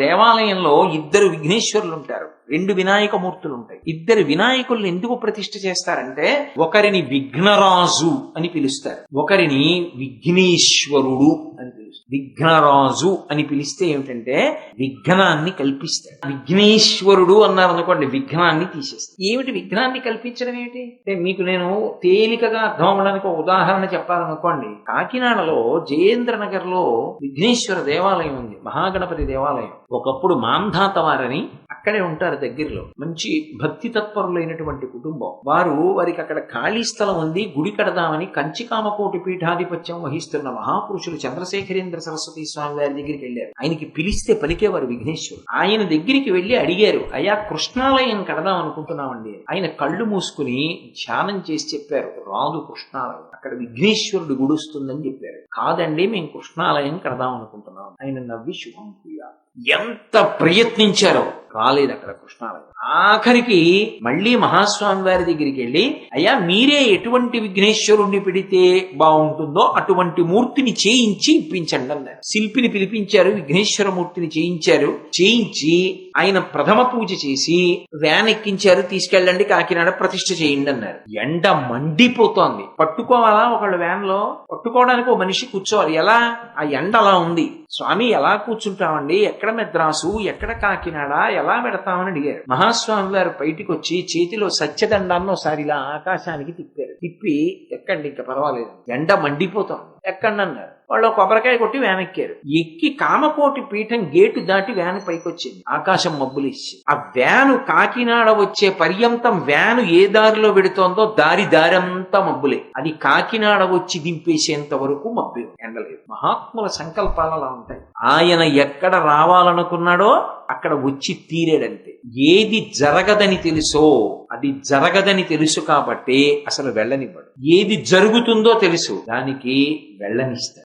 దేవాలయంలో ఇద్దరు విఘ్నేశ్వరులు ఉంటారు, రెండు వినాయక మూర్తులు ఉంటాయి. ఇద్దరు వినాయకుల్ని ఎందుకు ప్రతిష్ఠ చేస్తారంటే ఒకరిని విఘ్నరాజు అని పిలుస్తారు, ఒకరిని విఘ్నేశ్వరుడు అని పిలుస్తారు. విఘ్నరాజు అని పిలిస్తే ఏమిటంటే విఘ్నాన్ని కల్పిస్తాడు. విఘ్నేశ్వరుడు అన్నారు అనుకోండి, విఘ్నాన్ని తీసేస్తాడు. ఏమిటి విఘ్నాన్ని కల్పించడం ఏమిటి అంటే మీకు నేను తేలికగా అర్థం అవ్వడానికి ఒక ఉదాహరణ చెప్పాలనుకోండి. కాకినాడలో జయేంద్ర నగర్ లో విఘ్నేశ్వర దేవాలయం ఉంది, మహాగణపతి దేవాలయం. ఒకప్పుడు మాంధాత వారని అక్కడే ఉంటారు దగ్గరలో, మంచి భక్తి తత్పరులైనటువంటి కుటుంబం వారికి అక్కడ ఖాళీ స్థలం ఉంది, గుడి కడదామని కంచికామకోటి పీఠాధిపత్యం వహిస్తున్న మహాపురుషులు చంద్రశేఖరేంద్ర సరస్వతి స్వామి వారి దగ్గరికి వెళ్ళారు. ఆయనకి పిలిస్తే పలికేవారు విఘ్నేశ్వరుడు. ఆయన దగ్గరికి వెళ్లి అడిగారు, అయ్యా కృష్ణాలయం కడదాం అనుకుంటున్నామండి. ఆయన కళ్ళు మూసుకుని ధ్యానం చేసి చెప్పారు, రాదు కృష్ణాలయం, అక్కడ విఘ్నేశ్వరుడు గుడుస్తుందని చెప్పారు. కాదండి మేము కృష్ణాలయం కడదాం అనుకుంటున్నాం. ఆయన నవ్వి శుభం పూయ. ఎంత ప్రయత్నించారో రాలేదు అక్కడ కృష్ణాలయం. ఆఖరికి మళ్ళీ మహాస్వామి వారి దగ్గరికి వెళ్ళి, అయ్యా మీరే ఎటువంటి విఘ్నేశ్వరుణ్ణి పెడితే బాగుంటుందో అటువంటి మూర్తిని చేయించి ఇప్పించండి అన్నారు. శిల్పిని పిలిపించారు, విఘ్నేశ్వర మూర్తిని చేయించి ఆయన ప్రథమ పూజ చేసి వ్యాన్ ఎక్కించారు, తీసుకెళ్ళండి కాకినాడ ప్రతిష్ఠ చేయండి అన్నారు. ఎండ మండిపోతోంది, పట్టుకోవాలా ఒకళ్ళు వ్యాన్ లో, పట్టుకోవడానికి ఓ మనిషి కూర్చోవాలి. ఎలా? ఆ ఎండ అలా ఉంది. స్వామి ఎలా కూర్చుంటామండి, ఎక్కడ మెద్రాసు, ఎక్కడ కాకినాడ, ఎలా పెడతామని అడిగారు. మహాస్వామి వారు బయటికి వచ్చి చేతిలో సత్యదండాన్ని ఒకసారి ఇలా ఆకాశానికి తిప్పారు. తిప్పి ఎక్కండి ఇంకా పర్వాలేదు, ఎండ మండిపోతాం ఎక్కండి అన్నారు. వాళ్ళు కొబ్బరికాయ కొట్టి వ్యాన్ ఎక్కారు. ఎక్కి కామకోటి పీఠం గేటు దాటి వ్యాన్ పైకి వచ్చింది, ఆకాశం మబ్బులు ఇచ్చి. ఆ వ్యాను కాకినాడ వచ్చే పర్యంతం వ్యాను ఏ దారిలో పెడుతోందో దారంతా మబ్బులే. అది కాకినాడ వచ్చి దింపేసేంత వరకు మబ్బు, ఎండలేదు. మహాత్ముల సంకల్పాలు అలా ఉంటాయి. ఆయన ఎక్కడ రావాలనుకున్నాడో అక్కడ వచ్చి తీరేడంతే. ఏది జరగదని తెలుసో అది జరగదని తెలుసు కాబట్టి అసలు వెళ్ళనివ్వడు. ఏది జరుగుతుందో తెలుసు, దానికి వెళ్ళనిస్తాడు.